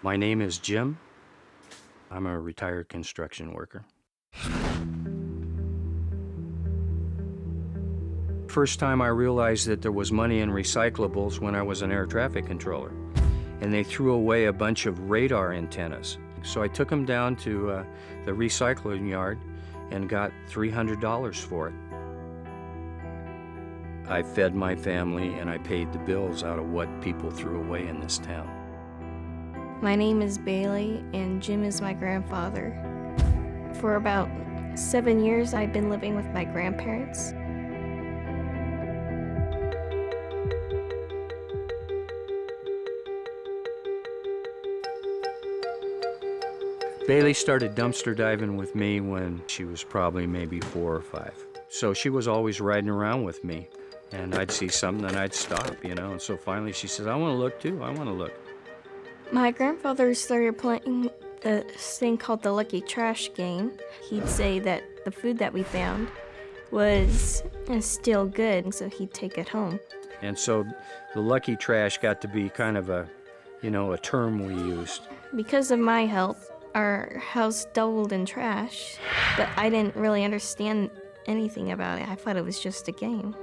My name is Jim. I'm a retired construction worker. First time I realized that there was money in recyclables when I was an air traffic controller, and they threw away a bunch of radar antennas. So I took them down to the recycling yard and got $300 for it. I fed my family and I paid the bills out of what people threw away in this town. My name is Bailey, and Jim is my grandfather. For about 7 years, I've been living with my grandparents. Bailey started dumpster diving with me when she was probably maybe 4 or 5. So she was always riding around with me, and I'd see something and I'd stop, and so finally she says, I want to look too, I want to look. My grandfather started playing this thing called the Lucky Trash game. He'd say that the food that we found was still good, so he'd take it home. And so the lucky trash got to be kind of a term we used. Because of my help, our house doubled in trash, but I didn't really understand anything about it. I thought it was just a game.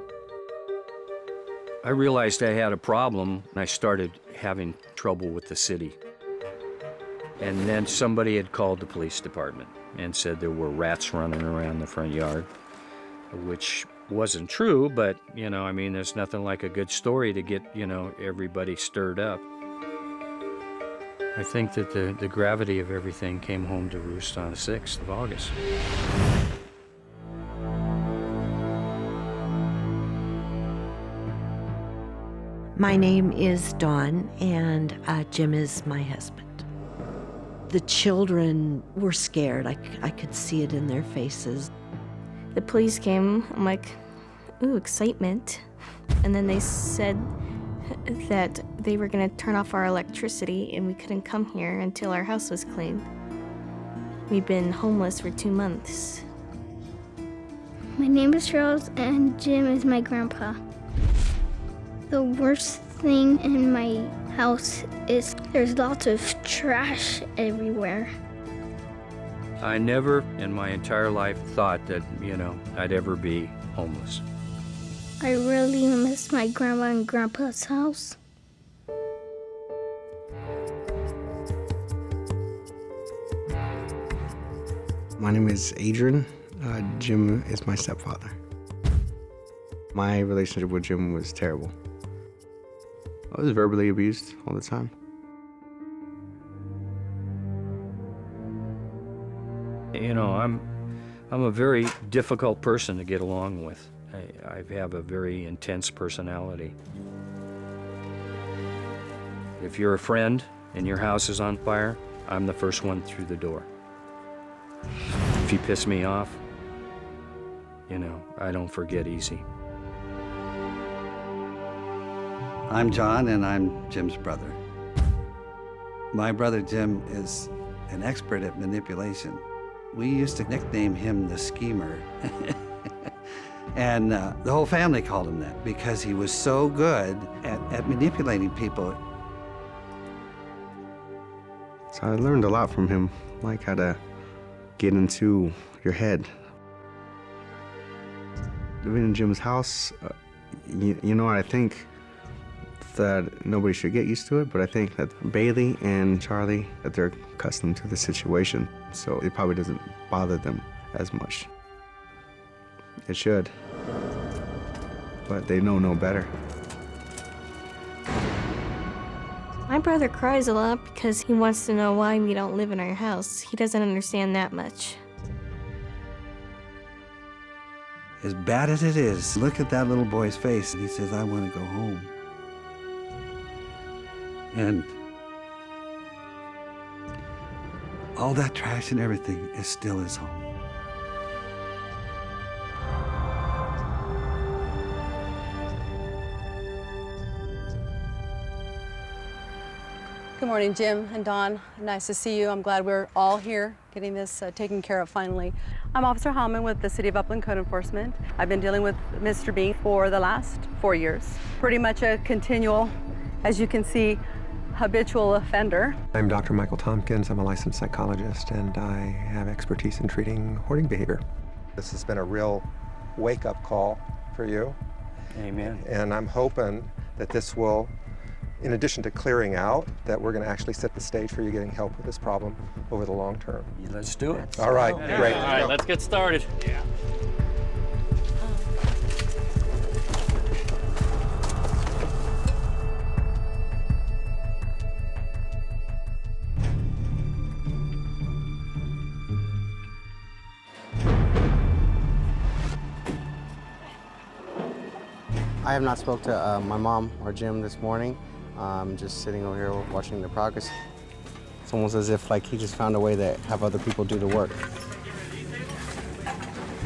I realized I had a problem, and I started having trouble with the city. And then somebody had called the police department and said there were rats running around the front yard, which wasn't true, but, there's nothing like a good story to get, everybody stirred up. I think that the gravity of everything came home to roost on the 6th of August. My name is Dawn, and Jim is my husband. The children were scared. I could see it in their faces. The police came. I'm like, ooh, excitement. And then they said that they were going to turn off our electricity and we couldn't come here until our house was cleaned. We've been homeless for 2 months. My name is Charles, and Jim is my grandpa. The worst thing in my house is there's lots of trash everywhere. I never in my entire life thought that, I'd ever be homeless. I really miss my grandma and grandpa's house. My name is Adrian. Jim is my stepfather. My relationship with Jim was terrible. I was verbally abused all the time. I'm a very difficult person to get along with. I have a very intense personality. If you're a friend and your house is on fire, I'm the first one through the door. If you piss me off, I don't forget easy. I'm John, and I'm Jim's brother. My brother Jim is an expert at manipulation. We used to nickname him the schemer. And the whole family called him that because he was so good at manipulating people. So I learned a lot from him, like how to get into your head. Living in Jim's house, I think that nobody should get used to it, but I think that Bailey and Charlie, that they're accustomed to the situation, so it probably doesn't bother them as much. It should, but they know no better. My brother cries a lot because he wants to know why we don't live in our house. He doesn't understand that much. As bad as it is, look at that little boy's face, and he says, I want to go home. And all that trash and everything is still his home. Good morning, Jim and Dawn. Nice to see you. I'm glad we're all here getting this taken care of finally. I'm Officer Hallman with the City of Upland Code Enforcement. I've been dealing with Mr. B for the last 4 years. Pretty much a continual, as you can see, habitual offender. I'm Dr. Michael Tompkins. I'm a licensed psychologist, and I have expertise in treating hoarding behavior. This has been a real wake-up call for you, Amen. and I'm hoping that this will, in addition to clearing out, that we're going to actually set the stage for you getting help with this problem over the long term. Let's do it. All right, great. All right, let's get started. I have not spoke to my mom or Jim this morning. I'm just sitting over here watching the progress. It's almost as if like he just found a way to have other people do the work.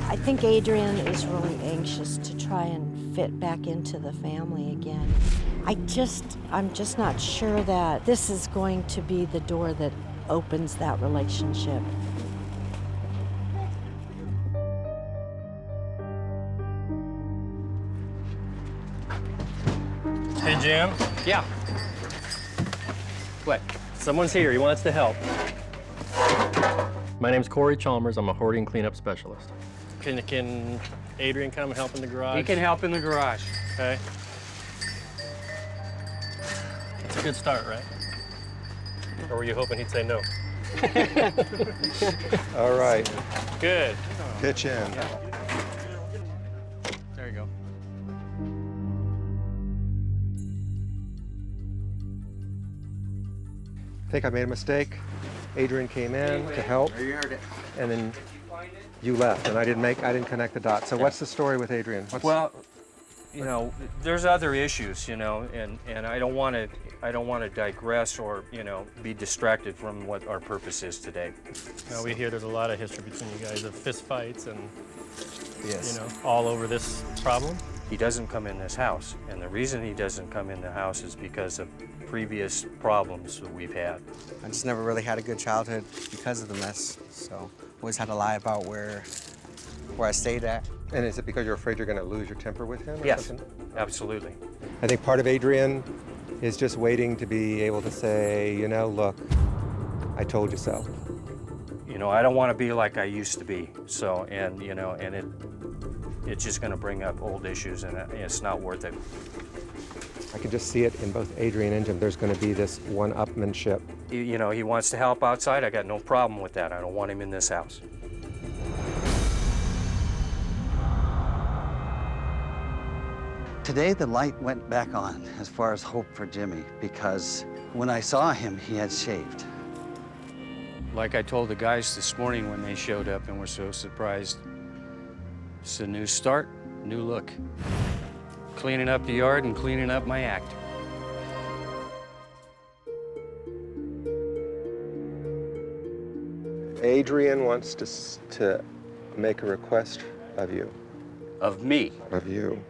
I think Adrian is really anxious to try and fit back into the family again. I'm just not sure that this is going to be the door that opens that relationship. Hey, Jim. Yeah. What? Someone's here. He wants to help. My name's Corey Chalmers. I'm a hoarding cleanup specialist. Can Adrian come help in the garage? He can help in the garage. Okay. That's a good start, right? Or were you hoping he'd say no? All right, Good. pitch in. There you go. I think I made a mistake. Adrian came in to help, and then you left, and I didn't connect the dots. So what's the story with Adrian? Well, you know, there's other issues, you know, and I don't want to digress or, you know, be distracted from what our purpose is today. Now we hear there's a lot of history between you guys of fist fights and, Yes. you know, all over this problem. He doesn't come in this house, and the reason he doesn't come in the house is because of previous problems that we've had. I just never really had a good childhood because of the mess. So always had to lie about where I stayed at. And is it because you're afraid you're going to lose your temper with him or Yes, something? absolutely. I think part of Adrian is just waiting to be able to say, you know, look, I told you so. You know, I don't want to be like I used to be. So, and you know, and it's just going to bring up old issues, and it's not worth it. I can just see it in both Adrian and Jim. There's going to be this one-upmanship. You know, he wants to help outside. I got no problem with that. I don't want him in this house. Today, the light went back on as far as hope for Jimmy, because when I saw him, he had shaved. Like I told the guys this morning when they showed up and were so surprised, it's a new start, new look. Cleaning up the yard and cleaning up my act. Adrian wants to make a request of you. Of me. Of you.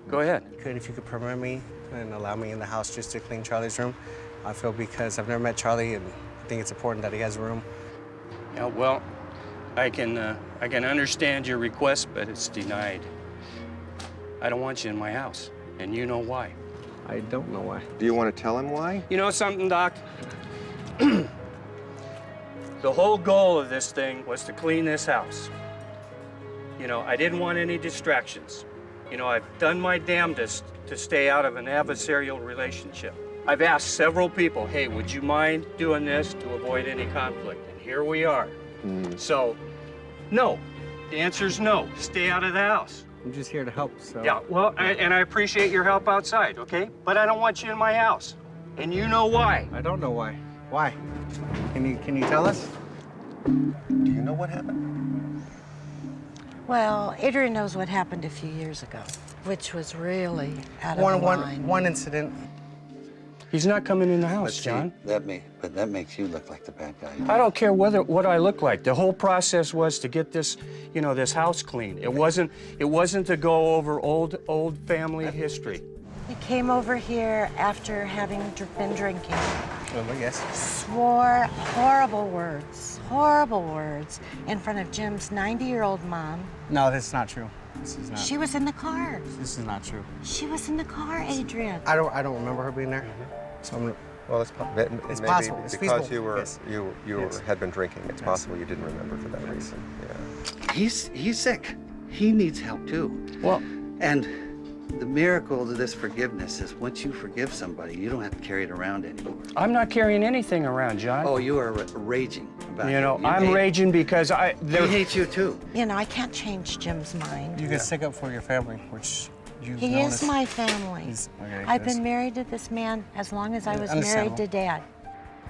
Go ahead. If you could permit me and allow me in the house just to clean Charlie's room. I feel because I've never met Charlie and I think it's important that he has a room. Yeah, well, I can understand your request, but it's denied. I don't want you in my house, and you know why. I don't know why. Do you want to tell him why? You know something, Doc? The whole goal of this thing was to clean this house. You know, I didn't want any distractions. You know, I've done my damnedest to stay out of an adversarial relationship. I've asked several people, hey, would you mind doing this to avoid any conflict? And here we are. So, no. The answer's no. Stay out of the house. I'm just here to help, so. Yeah, well, and I appreciate your help outside, okay? But I don't want you in my house. And you know why. I don't know why. Why? Can you tell us? Do you know what happened? Well, Adrian knows what happened a few years ago, which was really out of line. One incident. He's not coming in the But house, see, John. that makes you look like the bad guy. I don't care what I look like. The whole process was to get this, you know, this house clean. It wasn't to go over old family history. He came over here after having been drinking. Oh, yes. Swore horrible words in front of Jim's 90-year-old mom. No, this is not true. This is not. She was in the car. This is not true. She was in the car, Adrian. I don't remember her being there. So Well, maybe possible. It's because feasible. you were Yes. you Yes. had been drinking. It's Yes. possible you didn't remember for that reason. Yeah. He's sick. He needs help too. Well, And the miracle of this forgiveness is once you forgive somebody, you don't have to carry it around anymore. I'm not carrying anything around, John. Oh, you are raging about it. You know, You I'm hate- raging because He hates you too. You know, I can't change Jim's mind. You can stick up for your family, which you've He known is us- my family. Okay, I've that's- been married to this man as long as I was Understandable. married to Dad.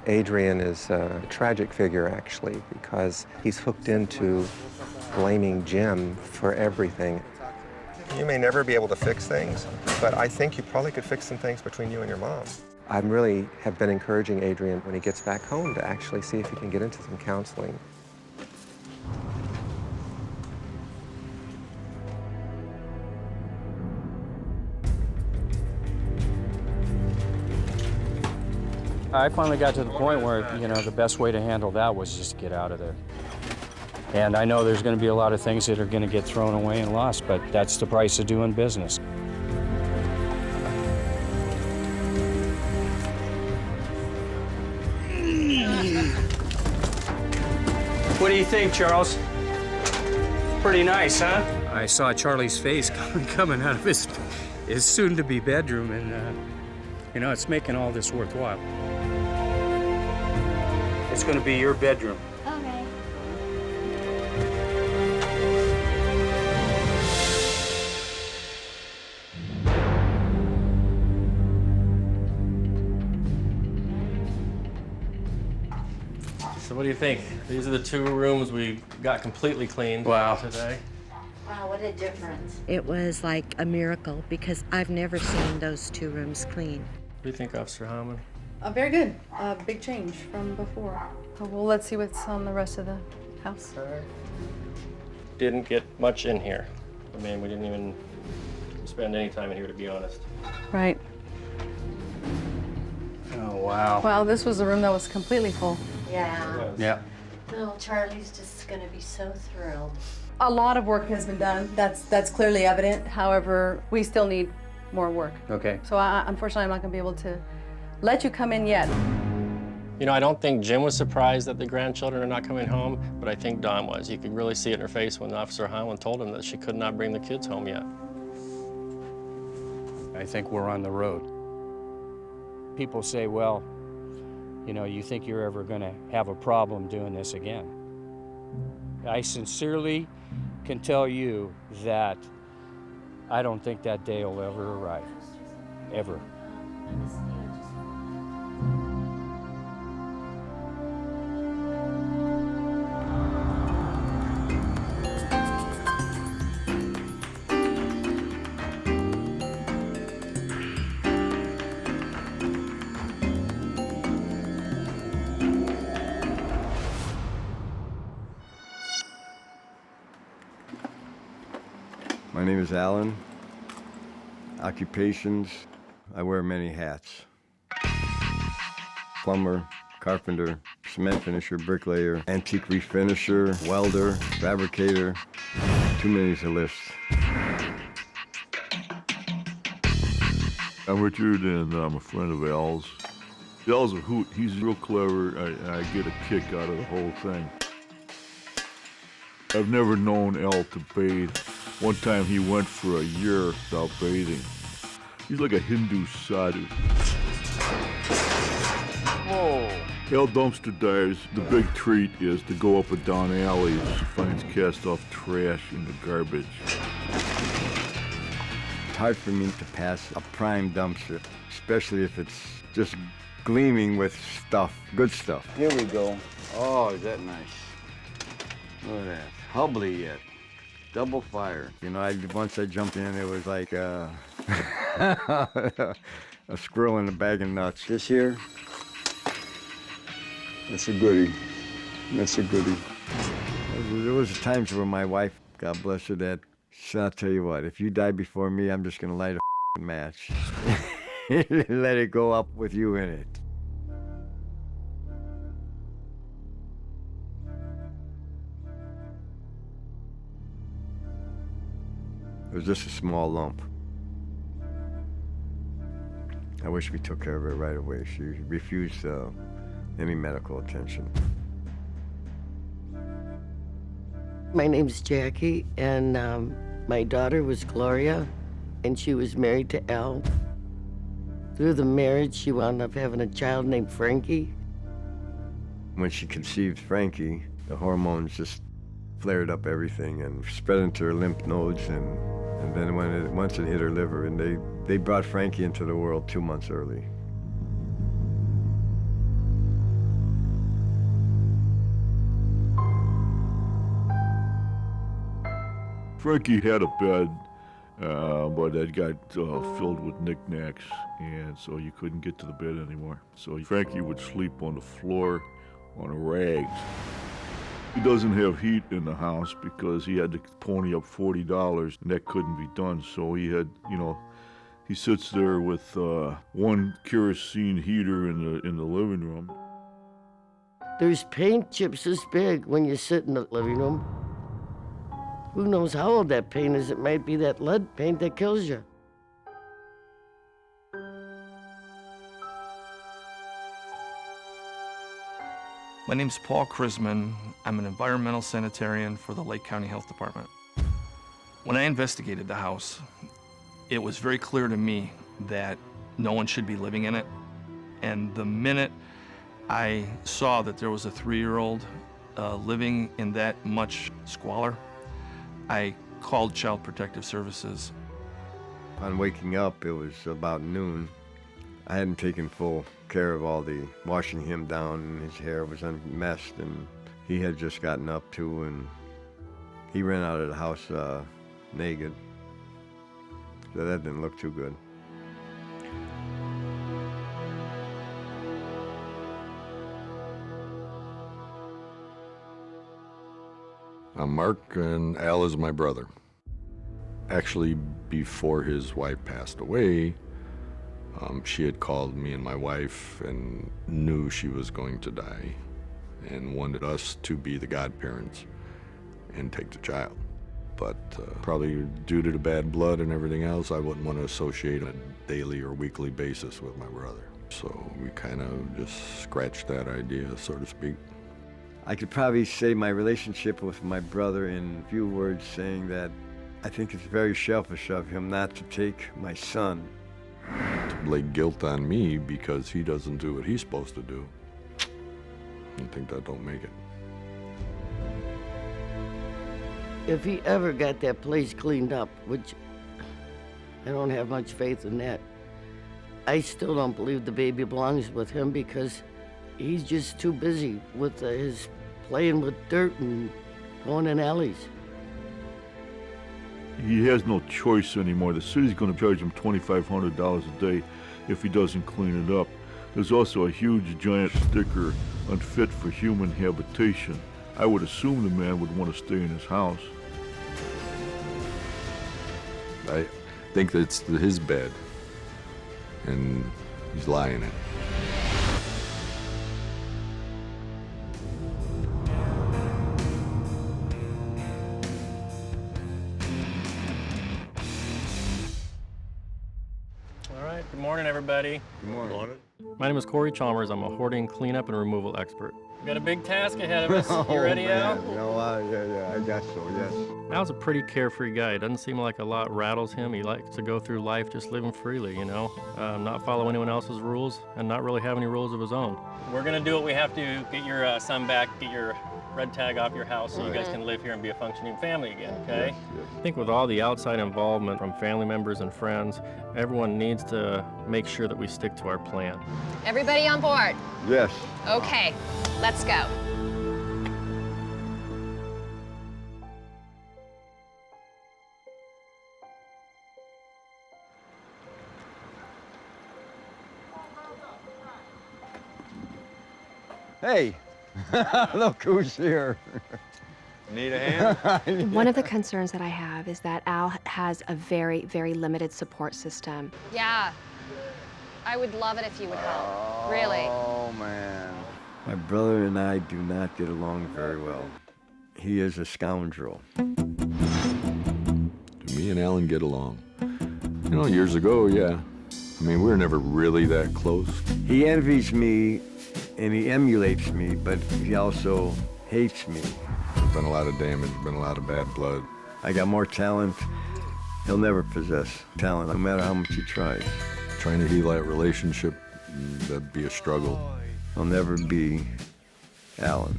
Adrian is a tragic figure, actually, because he's hooked into blaming Jim for everything. You may never be able to fix things, but I think you probably could fix some things between you and your mom. I really have been encouraging Adrian when he gets back home to actually see if he can get into some counseling. I finally got to the point where, you know, the best way to handle that was just get out of there. And I know there's going to be a lot of things that are going to get thrown away and lost, but that's the price of doing business. What do you think, Charles? Pretty nice, huh? I saw Charlie's face coming out of his soon-to-be bedroom, and you know, it's making all this worthwhile. It's going to be your bedroom. Okay. So what do you think? These are the 2 rooms we got completely cleaned today. Wow, what a difference. It was like a miracle because I've never seen those 2 rooms clean. What do you think, Officer Hammond? Very good. Big change from before. Well, let's see what's on the rest of the house. Didn't get much in here. I mean, we didn't even spend any time in here, to be honest. Right. Oh, wow. Wow, this was a room that was completely full. Yeah. Yeah. Oh, Charlie's just gonna be so thrilled. A lot of work has been done. That's clearly evident. However, we still need more work. Okay. So unfortunately, I'm not going to be able to let you come in yet. You know, I don't think Jim was surprised that the grandchildren are not coming home, but I think Dawn was. You could really see it in her face when Officer Highland told him that she could not bring the kids home yet. I think we're on the road. People say, well, you know, you think you're ever going to have a problem doing this again. I sincerely can tell you that I don't think that day will ever arrive. Ever. My name is Alan. Occupations, I wear many hats. Plumber, carpenter, cement finisher, bricklayer, antique refinisher, welder, fabricator. Too many to list. I'm Richard, and I'm a friend of Al's. Al's a hoot. He's real clever, and I get a kick out of the whole thing. I've never known Al to bathe. One time he went for a year without bathing. He's like a Hindu sadhu. Whoa. Al dumpster dives. The big treat is to go up and down alleys, finds cast-off trash in the garbage. It's hard for me to pass a prime dumpster, especially if it's just gleaming with stuff, good stuff. Here we go. Oh, is that nice? Look at that. Hubbly yet. Double fire. You know, once I jumped in, it was like a squirrel in a bag of nuts. This here, that's a goodie. That's a goodie. There was times where my wife, God bless her, that said, I'll tell you what, if you die before me, I'm just gonna light a match. Let it go up with you in it. It was just a small lump. I wish we took care of her right away. She refused any medical attention. My name's Jackie, and my daughter was Gloria, and she was married to Al. Through the marriage, she wound up having a child named Frankie. When she conceived Frankie, the hormones just flared up everything and spread into her lymph nodes, and then once it hit her liver, and they brought Frankie into the world 2 months early. Frankie had a bed, but it got filled with knickknacks, and so you couldn't get to the bed anymore. So Frankie would sleep on the floor on a rags. He doesn't have heat in the house because he had to pony up $40, and that couldn't be done. So he had, he sits there with one kerosene heater in the living room. There's paint chips this big when you sit in the living room. Who knows how old that paint is? It might be that lead paint that kills you. My name's Paul Krisman. I'm an environmental sanitarian for the Lake County Health Department. When I investigated the house, it was very clear to me that no one should be living in it. And the minute I saw that there was a 3-year-old living in that much squalor, I called Child Protective Services. On waking up, it was about noon. I hadn't taken full care of all the washing him down, and his hair was unmessed, and he had just gotten up too, and he ran out of the house naked. So that didn't look too good. I'm Mark, and Al is my brother. Actually, before his wife passed away, she had called me and my wife and knew she was going to die and wanted us to be the godparents and take the child. But probably due to the bad blood and everything else, I wouldn't want to associate on a daily or weekly basis with my brother. So we kind of just scratched that idea, so to speak. I could probably say my relationship with my brother in a few words, saying that I think it's very selfish of him not to take my son. To lay guilt on me because he doesn't do what he's supposed to do, I think that don't make it. If he ever got that place cleaned up, which I don't have much faith in that, I still don't believe the baby belongs with him because he's just too busy with his playing with dirt and going in alleys. He has no choice anymore. The city's going to charge him $2,500 a day if he doesn't clean it up. There's also a huge giant sticker, unfit for human habitation. I would assume the man would want to stay in his house. I think that it's his bed, and he's lying in it. Good morning, everybody. Good morning. My name is Corey Chalmers. I'm a hoarding, cleanup, and removal expert. We've got a big task ahead of us. You ready, Al? Yeah, I guess so, yes. Al's a pretty carefree guy. It doesn't seem like a lot rattles him. He likes to go through life just living freely, not follow anyone else's rules and not really have any rules of his own. We're going to do what we have to, get your son back, get your red tag off your house so you guys can live here and be a functioning family again, okay? Yes. I think with all the outside involvement from family members and friends, everyone needs to make sure that we stick to our plan. Everybody on board? Yes. Okay, let's go. Hey, look who's here. Need a hand? One of the concerns that I have is that Al has a very, very limited support system. Yeah, I would love it if you would help, really. Oh, man. My brother and I do not get along very well. He is a scoundrel. Me and Alan get along. Years ago, yeah, I mean, we were never really that close. He envies me and he emulates me, but he also hates me. There's been a lot of damage, been a lot of bad blood. I got more talent. He'll never possess talent, no matter how much he tries. Trying to heal that relationship, that'd be a struggle. I'll never be Alan.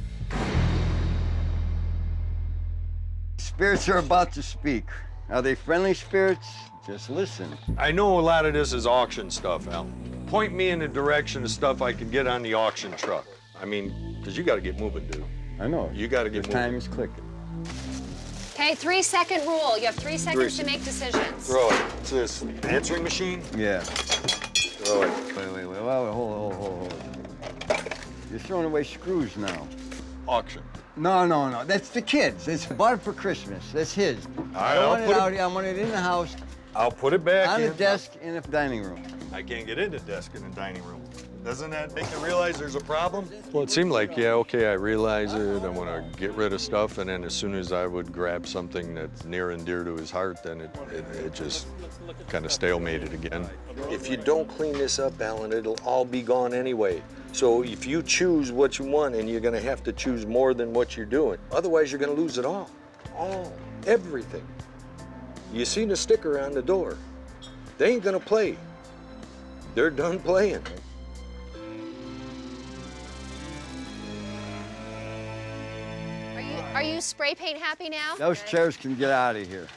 Spirits are about to speak. Are they friendly spirits? Just listen. I know a lot of this is auction stuff, Al. Point me in the direction of stuff I could get on the auction truck. I mean, because you got to get moving, dude. I know. You got to get moving. Time is clicking. Okay, 3-second rule. You have 3 seconds to make decisions. Throw it. What's this? Answering machine? Yeah. Throw it. Wait. Hold. You're throwing away screws now. Auction. No. That's the kids. It's bought for Christmas. That's his. I I'll want it put out here. I want it in the house. I'll put it back on in. the desk in the dining room. I can't get in the desk in the dining room. Doesn't that make you realize there's a problem? Well, it seemed like, yeah, okay, I realize it. I want to get rid of stuff, and then as soon as I would grab something that's near and dear to his heart, then it just kind of stalemated again. If you don't clean this up, Alan, it'll all be gone anyway. So if you choose what you want, and you're going to have to choose more than what you're doing, otherwise you're going to lose it all. Everything. You seen the sticker on the door. They ain't going to play. They're done playing. Are you spray paint happy now? Those chairs can get out of here.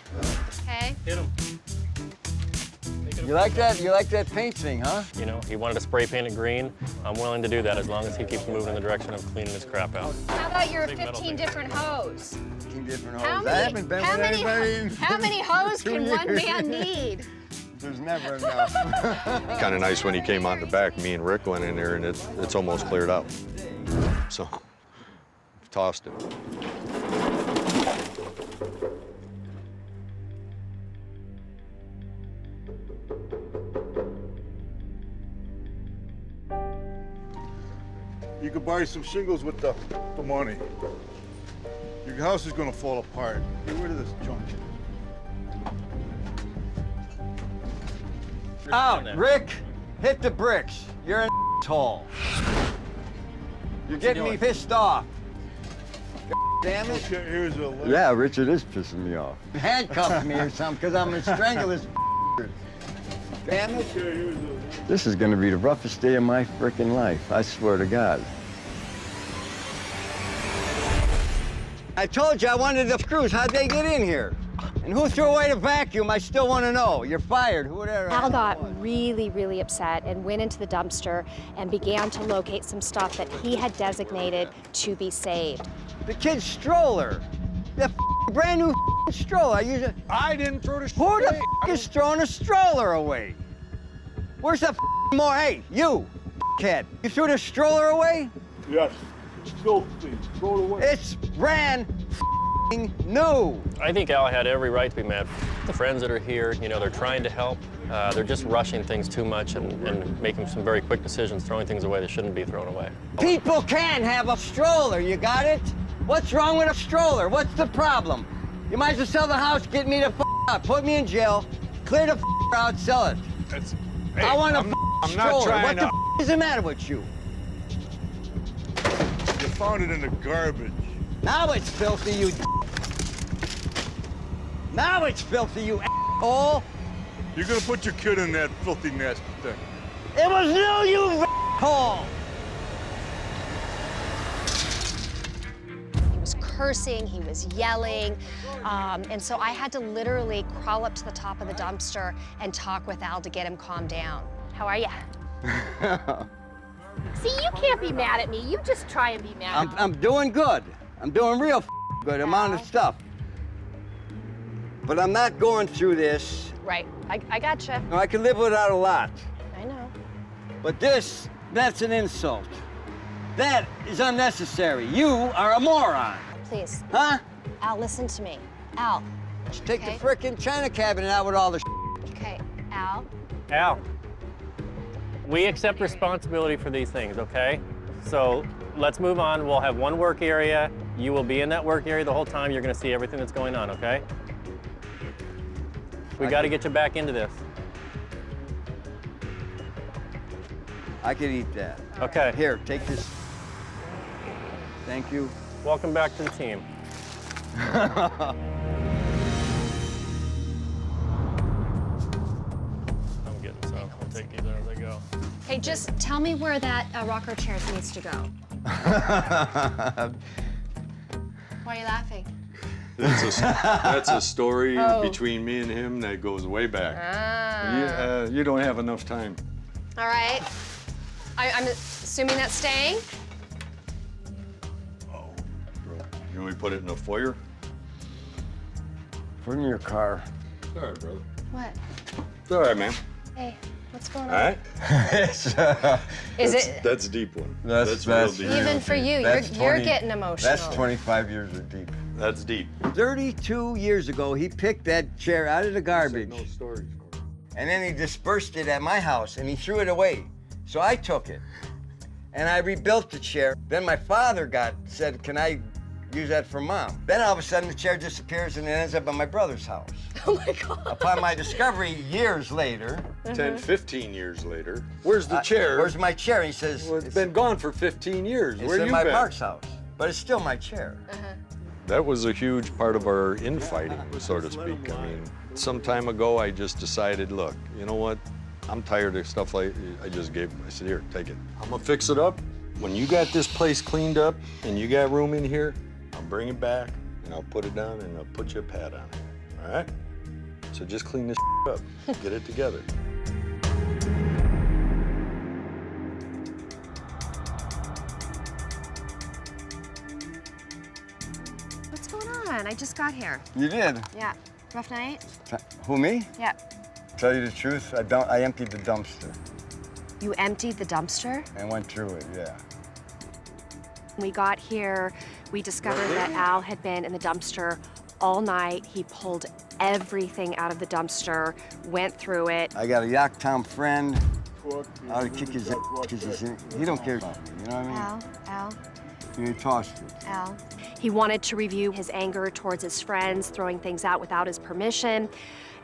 Okay. Hit him. You like that? You like that paint thing, huh? You know, he wanted to spray paint it green. I'm willing to do that as long as he keeps moving in the direction of cleaning his crap out. How about your Big metal 15 thing. different hoes? 15 different How hoes. many- I haven't been with anybody in How many hoes 2 can one years. man need? There's never enough. Kind of nice when he came on the back. Me and Rick went in there, and it's almost cleared up. So, tossed it. You could buy some shingles with the money. Your house is gonna fall apart. Get rid of this junk. Out, Rick! Hit the bricks. You're an asshole. You're getting me pissed off. Damn it. Okay, here's a Yeah, Richard is pissing me off. Handcuff me or something, because I'm gonna strangle this. Damn it. This is gonna be the roughest day of my frickin' life, I swear to God. I told you I wanted the screws. How'd they get in here? And who threw away the vacuum? I still want to know. You're fired. Whatever. Al got really, really upset and went into the dumpster and began to locate some stuff that he had designated to be saved. The kid's stroller. The brand new stroller. I didn't throw the Who the is throwing a stroller away? Where's the more? Hey, you, kid. You threw the stroller away? Yes. It's filthy. Throw it away. It's brand new. I think Al had every right to be mad. The friends that are here, you know, they're trying to help. They're just rushing things too much and making some very quick decisions, throwing things away that shouldn't be thrown away. People can have a stroller. You got it? What's wrong with a stroller? What's the problem? You might as well sell the house, get me the out, put me in jail, clear the out, sell it. Hey, I want a I'm not stroller. trying What to... the is the matter with you? You found it in the garbage. Now it's filthy, you. Now it's filthy, you asshole. You're gonna put your kid in that filthy nasty thing. It was new, you asshole. He was cursing, he was yelling, and so I had to literally crawl up to the top of the dumpster and talk with Al to get him calmed down. How are you? See, you can't be mad at me. You just try and be mad. I'm doing good. I'm doing real good amount of stuff. But I'm not going through this. Right, I gotcha. No, I can live without a lot. I know. But that's an insult. That is unnecessary. You are a moron. Please. Huh? Al, listen to me. Al. Just take okay? the frickin' china cabinet out with all the Okay, Al. Al, we accept responsibility for these things, okay? So let's move on. We'll have one work area. You will be in that work area the whole time. You're gonna see everything that's going on, okay? We gotta get you back into this. I could eat that. Okay. Here, take this. Thank you. Welcome back to the team. I'm getting some. I'll take these as I go. Hey, just tell me where that rocker chair needs to go. Why are you laughing? That's a story Oh. between me and him that goes way back. Ah. You don't have enough time. All right. I'm assuming that's staying? Can we put it in a foyer? Put it in your car. It's all right, brother. What? It's all right, man. Hey, what's going All on? right? Is it? That's a deep one. That's real deep. Even for you, you're getting emotional. That's 25 years of deep. That's deep. 32 years ago, he picked that chair out of the garbage. No stories. And then he dispersed it at my house and he threw it away. So I took it and I rebuilt the chair. Then my father said, can I use that for Mom? Then all of a sudden the chair disappears and it ends up at my brother's house. Oh my God. Upon my discovery years later. 10, 15 years later. Where's the chair? Where's my chair? He says, Well, it's been gone for 15 years. it's Where in you my been? Mark's house. But it's still my chair. That was a huge part of our infighting, so to speak. I mean, some time ago, I just decided, look, you know what? I'm tired of stuff like, I just gave him, I said, here, take it. I'm gonna fix it up. When you got this place cleaned up and you got room in here, I'll bring it back and I'll put it down and I'll put you a pad on it, all right? So just clean this up, get it together. What's going on? I just got here. You did? Yeah. Rough night? Who, me? Yeah. Tell you the truth, I emptied the dumpster You emptied the dumpster? and went through it, yeah. We got here, we discovered that Al had been in the dumpster all night. He pulled everything out of the dumpster, went through it. I got a Yorktown friend. I would kick his ass because he don't care about me, you know what I mean? Al. He tossed it. Al. He wanted to review his anger towards his friends, throwing things out without his permission.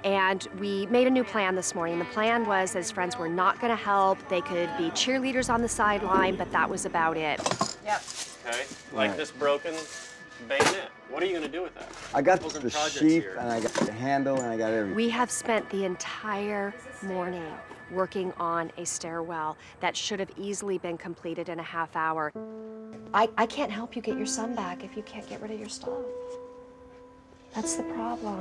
And we made a new plan this morning. The plan was his friends were not going to help. They could be cheerleaders on the sideline, but that was about it. Yep. Okay. Like Right. this broken bayonet. What are you going to do with that? I got Those are the projects sheath here. and I got the handle and I got everything. We have spent the entire morning working on a stairwell that should have easily been completed in a half hour. I can't help you get your son back if you can't get rid of your stuff. That's the problem.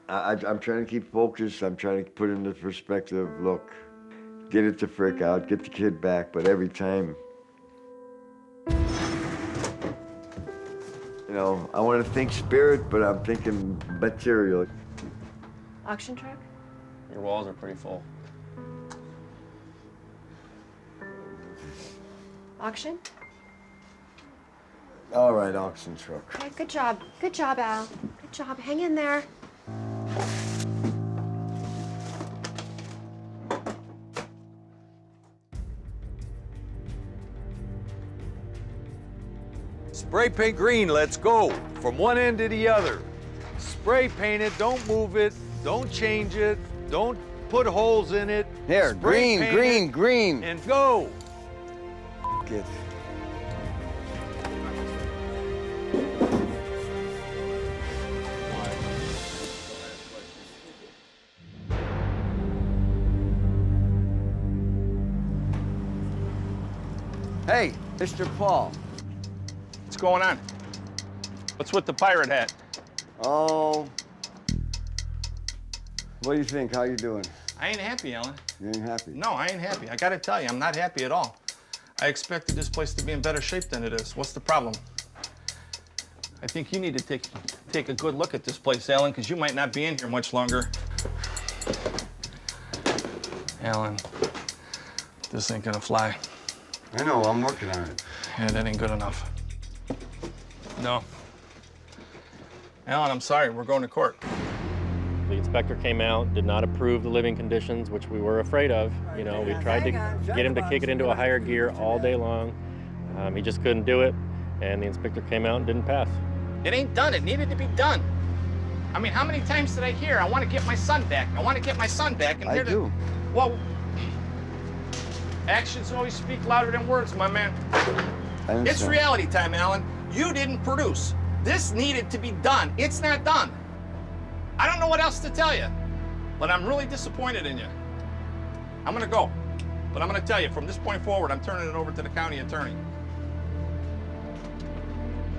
I'm trying to keep focused. I'm trying to put into perspective, look, get it to frick out, get the kid back, but every time, you know, I want to think spirit, but I'm thinking material. Auction truck? Your walls are pretty full. Auction? All right, auction truck. Okay, good job. Good job, Al. Good job. Hang in there. Spray paint green, let's go. From one end to the other. Spray paint it, don't move it, don't change it, don't put holes in it. Here, Spray green, paint green, it, green. And go. Get. Hey, Mr. Paul. What's going on? What's with the pirate hat? Oh. What do you think? How you doing? I ain't happy, Alan. You ain't happy? No, I ain't happy. I gotta tell you, I'm not happy at all. I expected this place to be in better shape than it is. What's the problem? I think you need to take a good look at this place, Alan, because you might not be in here much longer. Alan, this ain't gonna fly. I know, I'm working on it. Yeah, that ain't good enough. No. Alan, I'm sorry, we're going to court. The inspector came out, did not approve the living conditions, which we were afraid of. You know, we tried to get him to kick it into a higher gear all day long. He just couldn't do it, and the inspector came out and didn't pass. It ain't done. It needed to be done. I mean, how many times did I hear, I want to get my son back? I want to get my son back. And I here do. Well, Actions always speak louder than words, my man. It's reality time, Alan. You didn't produce. This needed to be done. It's not done. I don't know what else to tell you, but I'm really disappointed in you. I'm gonna go, but I'm gonna tell you, from this point forward, I'm turning it over to the county attorney.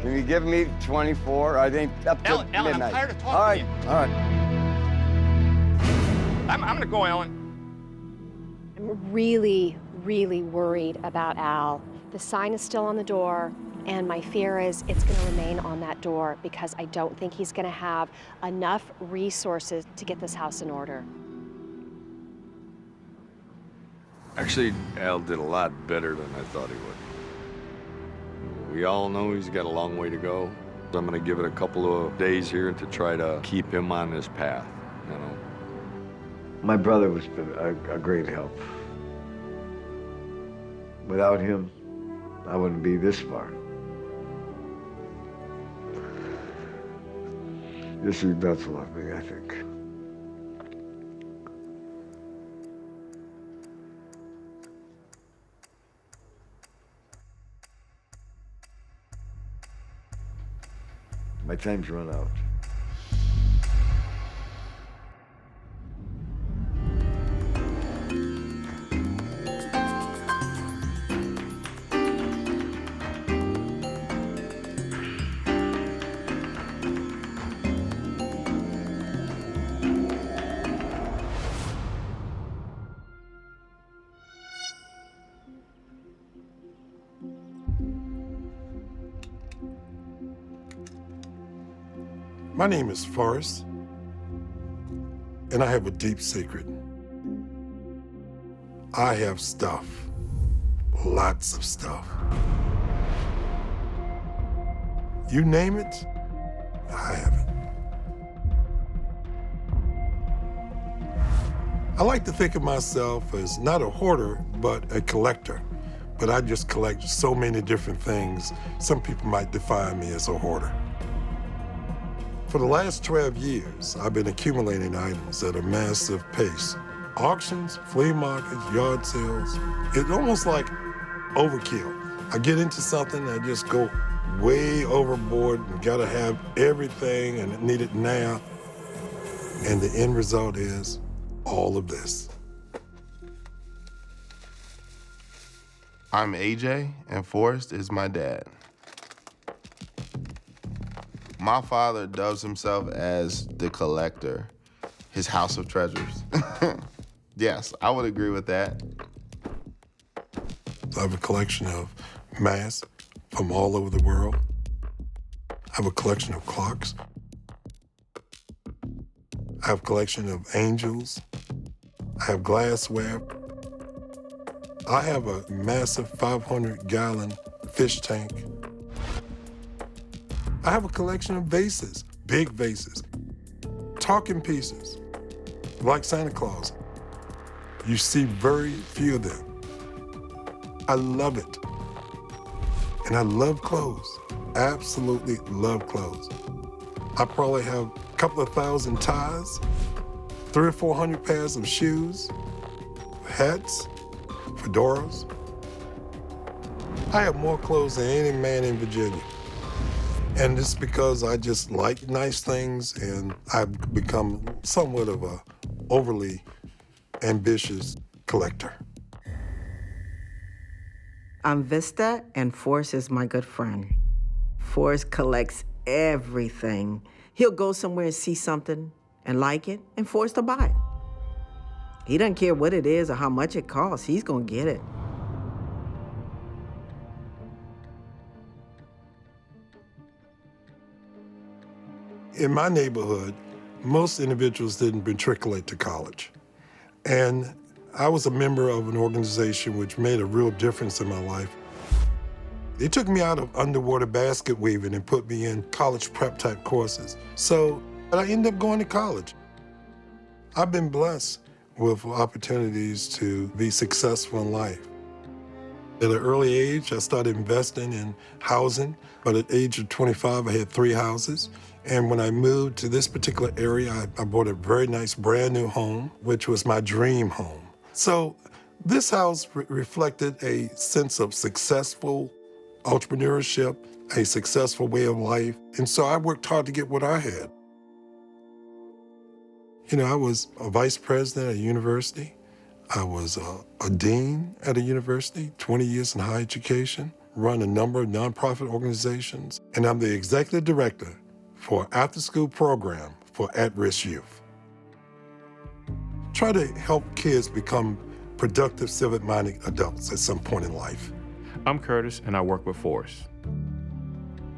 Can you give me 24? I think up to Alan, midnight. I'm tired of talking All right, to you. all right. I'm gonna go, Alan. I'm really, really worried about Al. The sign is still on the door, and my fear is it's going to remain on that door because I don't think he's going to have enough resources to get this house in order. Actually, Al did a lot better than I thought he would. We all know he's got a long way to go. I'm gonna give it a couple of days here to try to keep him on this path, you know. My brother was a great help. Without him, I wouldn't be this far. This is nuts of me, I think. My time's run out. My name is Forrest, and I have a deep secret. I have stuff, lots of stuff. You name it, I have it. I like to think of myself as not a hoarder, but a collector. But I just collect so many different things. Some people might define me as a hoarder. For the last 12 years, I've been accumulating items at a massive pace. Auctions, flea markets, yard sales. It's almost like overkill. I get into something, I just go way overboard and gotta have everything and need it now. And the end result is all of this. I'm AJ, and Forrest is my dad. My father dubs himself as the collector, his house of treasures. Yes, I would agree with that. I have a collection of masks from all over the world. I have a collection of clocks. I have a collection of angels. I have glassware. I have a massive 500-gallon fish tank. I have a collection of vases, big vases, talking pieces, like Santa Claus. You see very few of them. I love it. And I love clothes, absolutely love clothes. I probably have a couple of thousand ties, 300 or 400 pairs of shoes, hats, fedoras. I have more clothes than any man in Virginia. And it's because I just like nice things, and I've become somewhat of a overly ambitious collector. I'm Vista, and Forrest is my good friend. Forrest collects everything. He'll go somewhere and see something and like it, and Forrest will buy it. He doesn't care what it is or how much it costs. He's gonna get it. In my neighborhood, most individuals didn't matriculate to college. And I was a member of an organization which made a real difference in my life. They took me out of underwater basket weaving and put me in college prep type courses. So I ended up going to college. I've been blessed with opportunities to be successful in life. At an early age, I started investing in housing. But at the age of 25, I had 3 houses. And when I moved to this particular area, I bought a very nice brand new home, which was my dream home. So This house reflected a sense of successful entrepreneurship, a successful way of life, and so I worked hard to get what I had. You know, I was a vice president at a university. I was a dean at a university, 20 years in higher education, run a number of nonprofit organizations, and I'm the executive director for an after-school program for at-risk youth. Try to help kids become productive, civic-minded adults at some point in life. I'm Curtis, and I work with Forrest.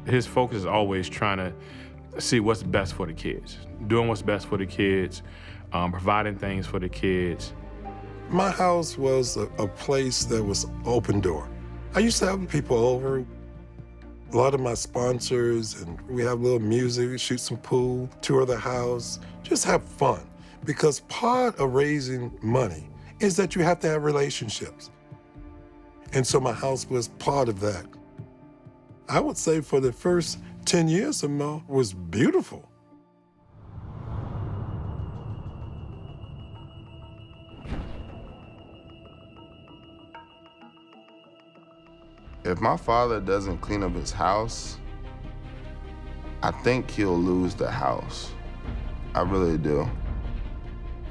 His focus is always trying to see what's best for the kids, doing what's best for the kids, providing things for the kids. My house was a place that was open door. I used to have people over, a lot of my sponsors, and we have a little music, shoot some pool, tour the house, just have fun. Because part of raising money is that you have to have relationships. And so my house was part of that. I would say for the first 10 years or more was beautiful. If my father doesn't clean up his house, I think he'll lose the house. I really do.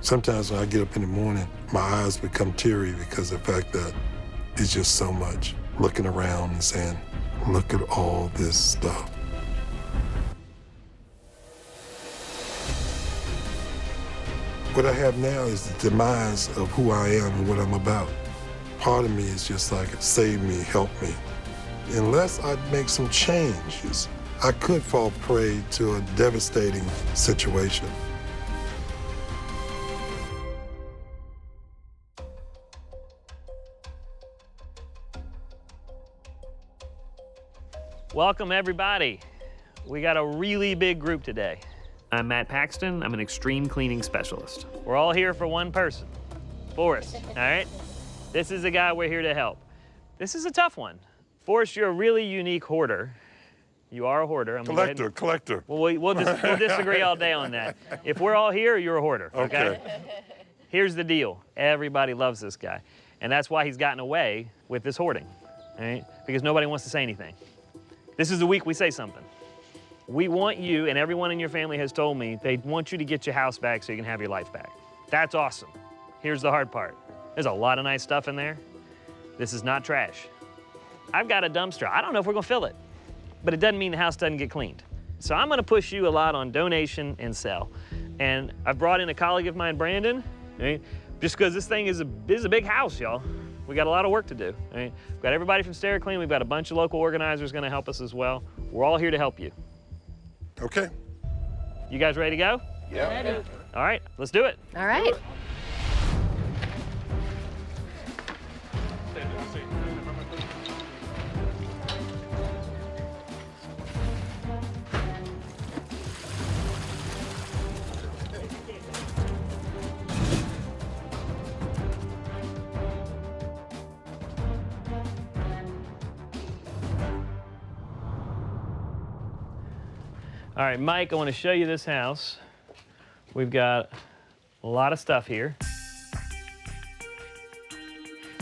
Sometimes when I get up in the morning, my eyes become teary because of the fact that it's just so much. Looking around and saying, look at all this stuff. What I have now is the demise of who I am and what I'm about. Part of me is just like, save me, help me. Unless I make some changes, I could fall prey to a devastating situation. Welcome, everybody. We got a really big group today. I'm Matt Paxton. I'm an extreme cleaning specialist. We're all here for one person, Forrest, all right? This is the guy we're here to help. This is a tough one. Forrest, you're a really unique hoarder. You are a hoarder. Collector. Well, we'll disagree all day on that. If we're all here, you're a hoarder, okay? Here's the deal. Everybody loves this guy. And that's why he's gotten away with this hoarding, all right? Because nobody wants to say anything. This is the week we say something. We want you, and everyone in your family has told me, they want you to get your house back so you can have your life back. That's awesome. Here's the hard part. There's a lot of nice stuff in there. This is not trash. I've got a dumpster. I don't know if we're gonna fill it, but it doesn't mean the house doesn't get cleaned. So I'm gonna push you a lot on donation and sell. And I've brought in a colleague of mine, Brandon, right? Just because this thing is a big house, y'all. We got a lot of work to do. Right? We've got everybody from SteriClean. We've got a bunch of local organizers gonna help us as well. We're all here to help you. Okay. You guys ready to go? Yeah. Ready. All right, let's do it. All right. All right, Mike, I want to show you this house. We've got a lot of stuff here.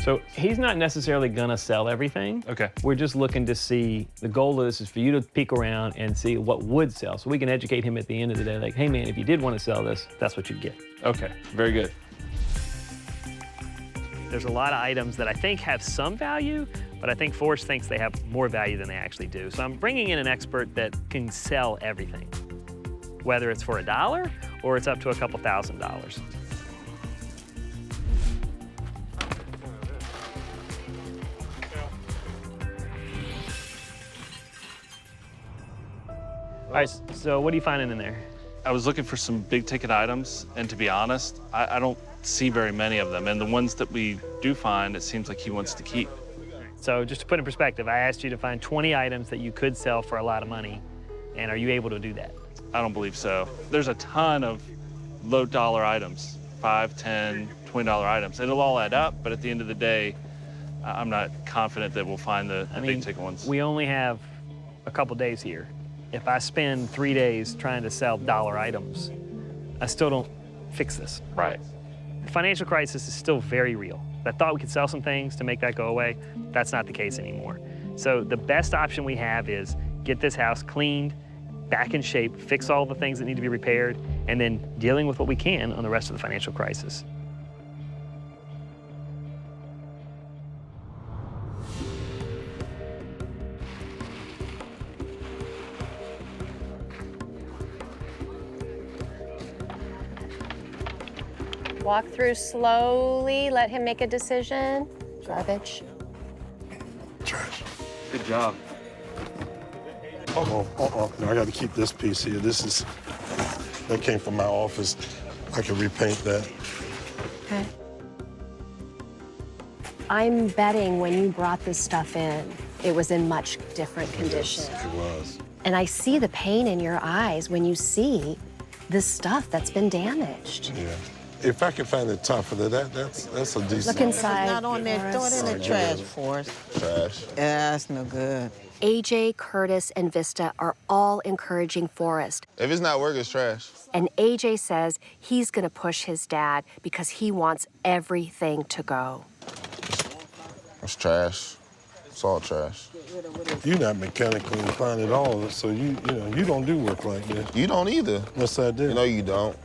So he's not necessarily gonna sell everything. Okay. We're just looking to see, the goal of this is for you to peek around and see what would sell. So we can educate him at the end of the day, like, hey man, if you did want to sell this, that's what you'd get. Okay, very good. There's a lot of items that I think have some value, but I think Forrest thinks they have more value than they actually do. So I'm bringing in an expert that can sell everything, whether it's for $1 or it's up to a couple $1,000s. All right, so what are you finding in there? I was looking for some big ticket items, and to be honest, I don't see very many of them. And the ones that we do find, it seems like he wants to keep. So just to put in perspective, I asked you to find 20 items that you could sell for a lot of money. And are you able to do that? I don't believe so. There's a ton of low dollar items, $5, $10, $20 items. It'll all add up, but at the end of the day, I'm not confident that we'll find the big ticket ones. We only have a couple days here. If I spend 3 days trying to sell dollar items, I still don't fix this. Right. The financial crisis is still very real. I thought we could sell some things to make that go away. That's not the case anymore. So the best option we have is get this house cleaned, back in shape, fix all the things that need to be repaired, and then dealing with what we can on the rest of the financial crisis. Walk through slowly, let him make a decision. Garbage. Trash. Good job. No, I got to keep this piece here. That came from my office. I can repaint that. Okay. I'm betting when you brought this stuff in, it was in much different condition. Yes, it was. And I see the pain in your eyes when you see this stuff that's been damaged. Yeah. If I can find the top of it, that's a decent. Look inside. It's not on there. Throw it in the trash for us. Trash. Yeah, that's no good. AJ, Curtis, and Vista are all encouraging Forrest. If it's not working, it's trash. And AJ says he's gonna push his dad because he wants everything to go. It's trash. It's all trash. You're not mechanically inclined at all, so you don't do work like this. You don't either. Yes, I do. No, you don't.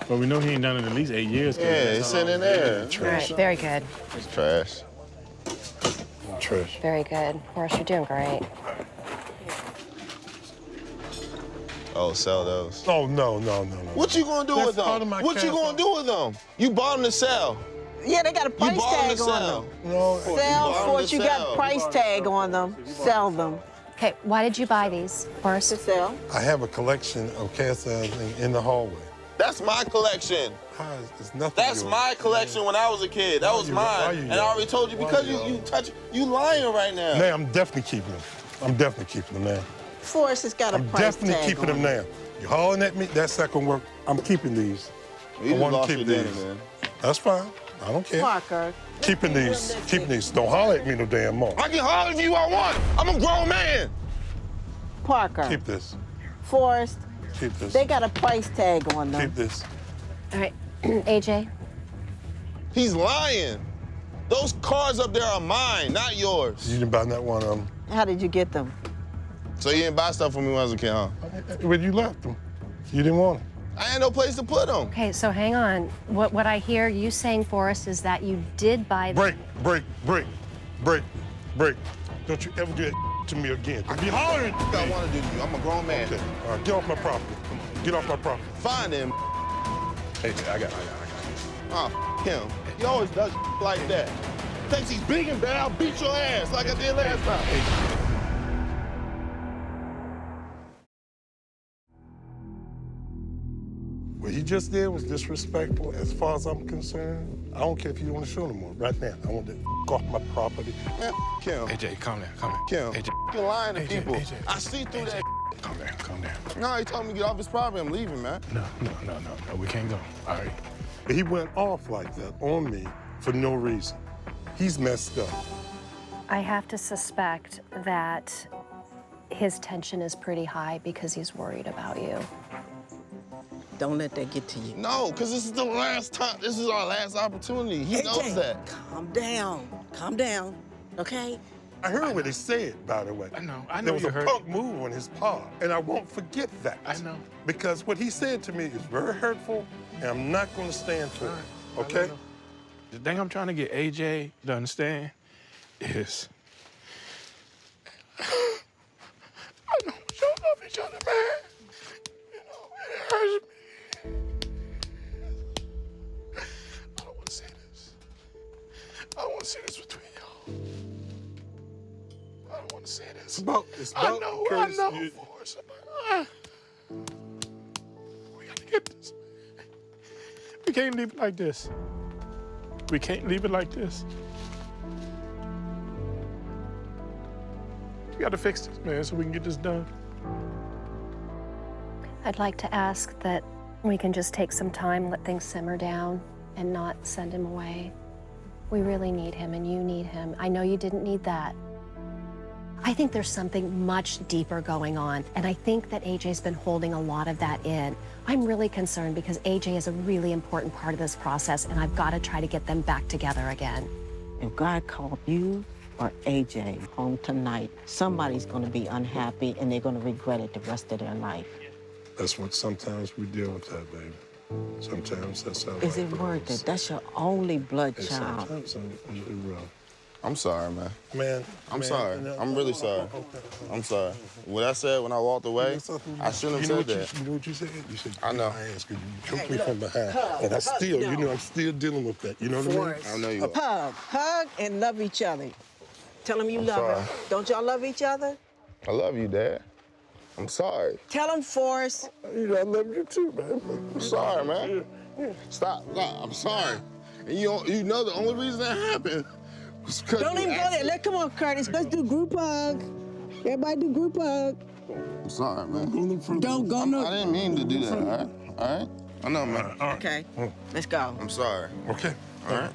Well, we know he ain't done it at least 8 years. Yeah, it's sitting in there. All right, very good. It's trash. Trash. Very good. Forrest, you're doing great. Oh, sell those. Oh, no. What you gonna do That's with part them? of my What you cash gonna do with them? You bought them to sell. Yeah, they got a price bought 'em tag to on sell. them. No. Sell, bought 'em Forrest, to you sell. got a price tag on them. Sell them. Okay, why did you buy these, Forrest? To sell. I have a collection of cast iron in the hallway. That's my collection. It's nothing. That's yours. my collection when I was a kid. That was mine. And I already told you because you lying right now. Now, I'm definitely keeping them. I'm definitely keeping them now. Forrest has got a I'm price definitely tag keeping on them now. You're hollering at me, that's not gonna work. I'm keeping these. You I just want lost to keep your these. dinner, man. That's fine. I don't care. Parker. Keeping these. Keeping these. Don't holler at me no damn more. I can holler if you want. I'm a grown man. Parker. Keep this. Forrest. Keep this. They got a price tag on them. Keep this. All right, AJ. He's lying. Those cars up there are mine, not yours. You didn't buy that one of them. How did you get them? So you didn't buy stuff for me when I was a kid, huh? When you left them, you didn't want them. I had no place to put them. Okay, so hang on. What I hear you saying, Forrest, is that you did buy them. Break. Don't you ever do that to me again. I be hollering. I want to do to you. I'm a grown man. Okay, all right, get off my property. Get off my property. Find him. Hey, I got Oh, him. He always does like that. Thinks he's big and bad. I'll beat your ass like I did last time. What he just did was disrespectful. As far as I'm concerned, I don't care if you want to show no more. Right now, I want to off my property. Man, Kim. AJ, calm down. Kim. AJ. You're lying to AJ, people. AJ. I see through that. Calm down. No, he told me to get off his property. I'm leaving, man. No, we can't go. All right. He went off like that on me for no reason. He's messed up. I have to suspect that his tension is pretty high because he's worried about you. Don't let that get to you. No, because this is the last time. This is our last opportunity. He knows that. Calm down, okay? I heard what he said, by the way. I know There was you a heard. punk move on his part, and I won't forget that. I know. Because what he said to me is very hurtful, and I'm not going to stand for it, okay? The thing I'm trying to get AJ to understand is I know we don't love each other, man. You know, it hurts me. I don't want to say this. I don't want to say this between y'all. I don't want to say this. It's about I know, Curtis, Forrest. We got to get this. We can't leave it like this. We can't leave it like this. We got to fix this, man, so we can get this done. I'd like to ask that we can just take some time, let things simmer down, and not send him away. We really need him, and you need him. I know you didn't need that. I think there's something much deeper going on, and I think that AJ's been holding a lot of that in. I'm really concerned because AJ is a really important part of this process, and I've got to try to get them back together again. If God called you or AJ home tonight, somebody's going to be unhappy and they're going to regret it the rest of their life. That's what sometimes we deal with that, baby. Sometimes that's how Is it worth it? That's your only blood And child. sometimes it will. I'm sorry, man. Man, I'm man, sorry. no, I'm really sorry. I'm sorry. What I said when I walked away, I shouldn't have said that. You know what you said? You said, I know. I asked you, you choked me from behind. And I still, you know, I'm still dealing with that. You know what I mean? I know you are. Hug and love each other. Tell them you I'm love sorry. her. Don't y'all love each other? I love you, Dad. I'm sorry. Tell them, Forrest. You know, I love you too, man. I'm sorry, man. Stop. I'm sorry. And you know the only reason that happened was because Don't even go there. Come on, Curtis. Let's do group hug. Everybody do group hug. I'm sorry, man. Don't go no. I didn't mean to do that, all right? All right? I know, man. Okay. Let's go. I'm sorry. Okay. All right?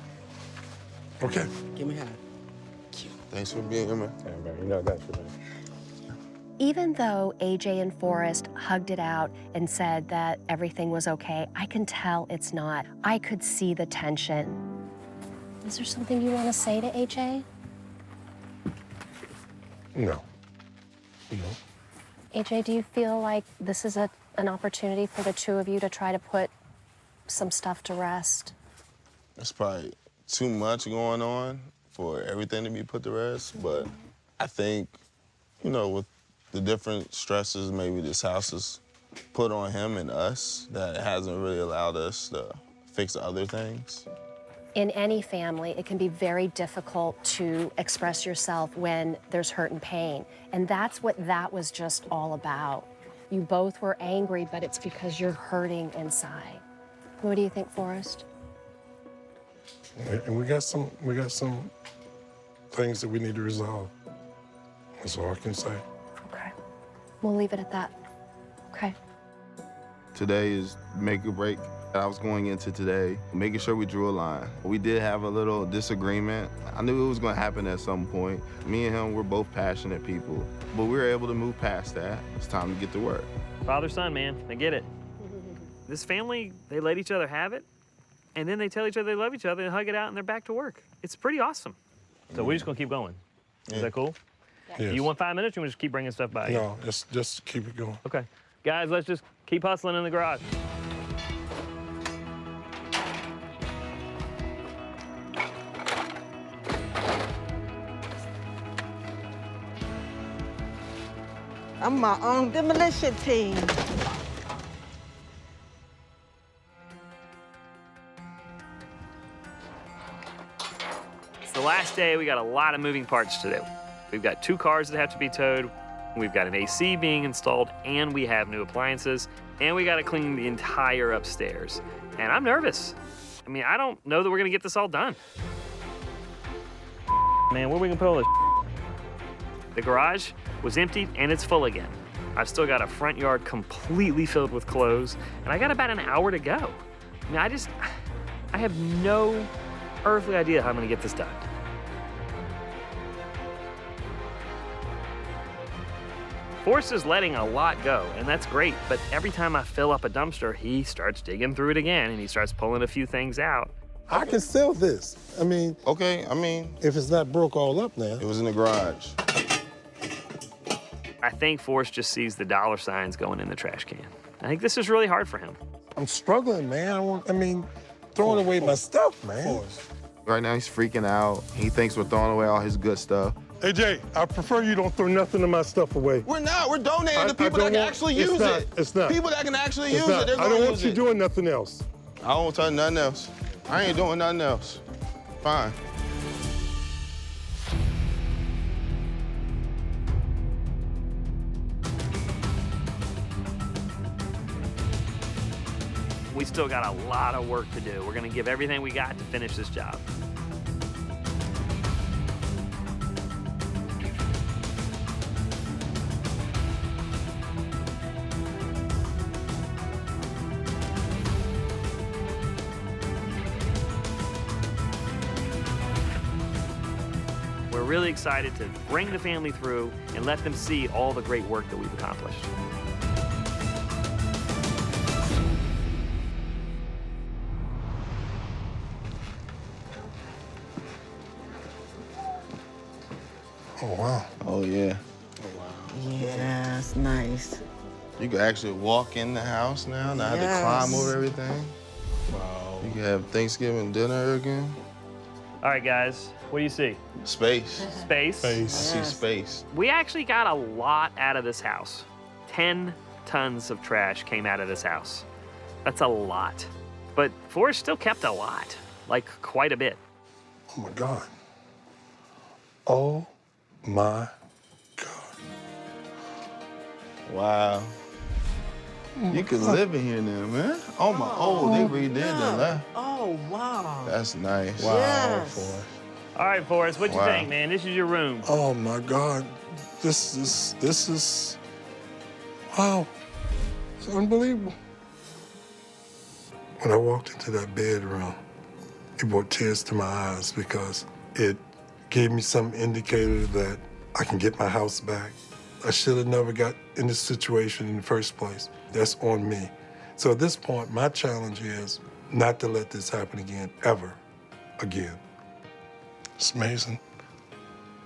Okay. Give me a hug. Thanks for being here, man. Yeah, man. You know that's man. Even though AJ and Forrest hugged it out and said that everything was okay, I can tell it's not. I could see the tension. Is there something you want to say to AJ? No. No. AJ, do you feel like this is an opportunity for the two of you to try to put some stuff to rest? There's probably too much going on for everything to be put to rest, but I think, you know, with the different stresses maybe this house has put on him and us, that it hasn't really allowed us to fix other things. In any family, it can be very difficult to express yourself when there's hurt and pain. And that's what that was just all about. You both were angry, but it's because you're hurting inside. What do you think, Forrest? And we got some things that we need to resolve. That's all I can say. Okay. We'll leave it at that. Okay. Today is make or break. I was going into today, making sure we drew a line. We did have a little disagreement. I knew it was gonna happen at some point. Me and him, we're both passionate people, but we were able to move past that. It's time to get to work. Father, son, man, they get it. This family, they let each other have it, and then they tell each other they love each other and hug it out, and they're back to work. It's pretty awesome. So we're just gonna keep going. Is that cool? Yes. You want 5 minutes, or you want to just keep bringing stuff by? No, just keep it going. Okay. Guys, let's just keep hustling in the garage. I'm my own demolition team. It's the last day. We got a lot of moving parts to do. We've got 2 cars that have to be towed. We've got an AC being installed, and we have new appliances, and we got to clean the entire upstairs. And I'm nervous. I mean, I don't know that we're gonna get this all done. Man, where are we gonna put all this? The garage was emptied, and it's full again. I've still got a front yard completely filled with clothes, and I got about an hour to go. I mean, I have no earthly idea how I'm gonna get this done. Forrest is letting a lot go, and that's great, but every time I fill up a dumpster, he starts digging through it again, and he starts pulling a few things out. I can sell this. I mean, okay, if it's not broke all up now. It was in the garage. I think Forrest just sees the dollar signs going in the trash can. I think this is really hard for him. I'm struggling, man. I mean, throwing away my stuff, man. Right now, he's freaking out. He thinks we're throwing away all his good stuff. Hey, Jay, I prefer you don't throw nothing of my stuff away. We're not. We're donating to people that can actually use it. It's not. People that can actually use not. it, they're I going don't to want use you it. doing nothing else. I don't want to touch nothing else. I ain't doing nothing else. Fine. We still got a lot of work to do. We're gonna give everything we got to finish this job. We're really excited to bring the family through and let them see all the great work that we've accomplished. Oh, wow. Oh, yeah. Yeah, it's nice. You can actually walk in the house now, not have to climb over everything. Wow. You can have Thanksgiving dinner again. All right, guys, what do you see? Space. Space? I see space. We actually got a lot out of this house. 10 tons of trash came out of this house. That's a lot. But Forrest still kept a lot, like quite a bit. Oh, my God. Oh, my. Wow. You can live in here now, man. Oh, my. Oh, they redid the left. Oh, wow. That's nice. Wow, Yes. Forrest. All right, Forrest, what you Wow. think, man? This is your room. Oh, my God. This is, wow. It's unbelievable. When I walked into that bedroom, it brought tears to my eyes because it gave me some indicator that I can get my house back. I should have never got in this situation in the first place. That's on me. So at this point, my challenge is not to let this happen again, ever again. It's amazing.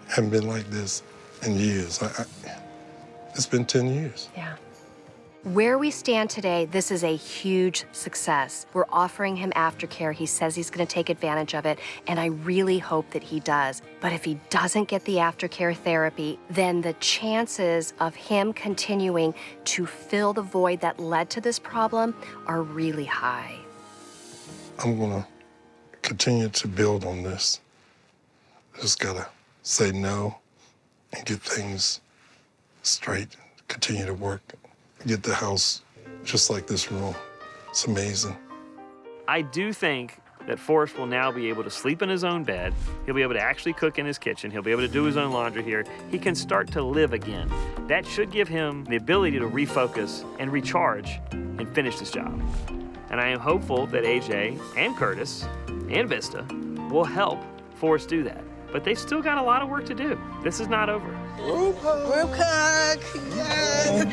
Haven't been like this in years. It's been 10 years. Yeah. Where we stand today, this is a huge success. We're offering him aftercare. He says he's going to take advantage of it, and I really hope that he does. But if he doesn't get the aftercare therapy, then the chances of him continuing to fill the void that led to this problem are really high. I'm gonna continue to build on this. Just gotta say no and get things straight, continue to work. Get the house just like this room. It's amazing. I do think that Forrest will now be able to sleep in his own bed. He'll be able to actually cook in his kitchen. He'll be able to do his own laundry here. He can start to live again. That should give him the ability to refocus and recharge and finish this job. And I am hopeful that AJ and Curtis and Vista will help Forrest do that. But they still got a lot of work to do. This is not over. Group hug. Yes.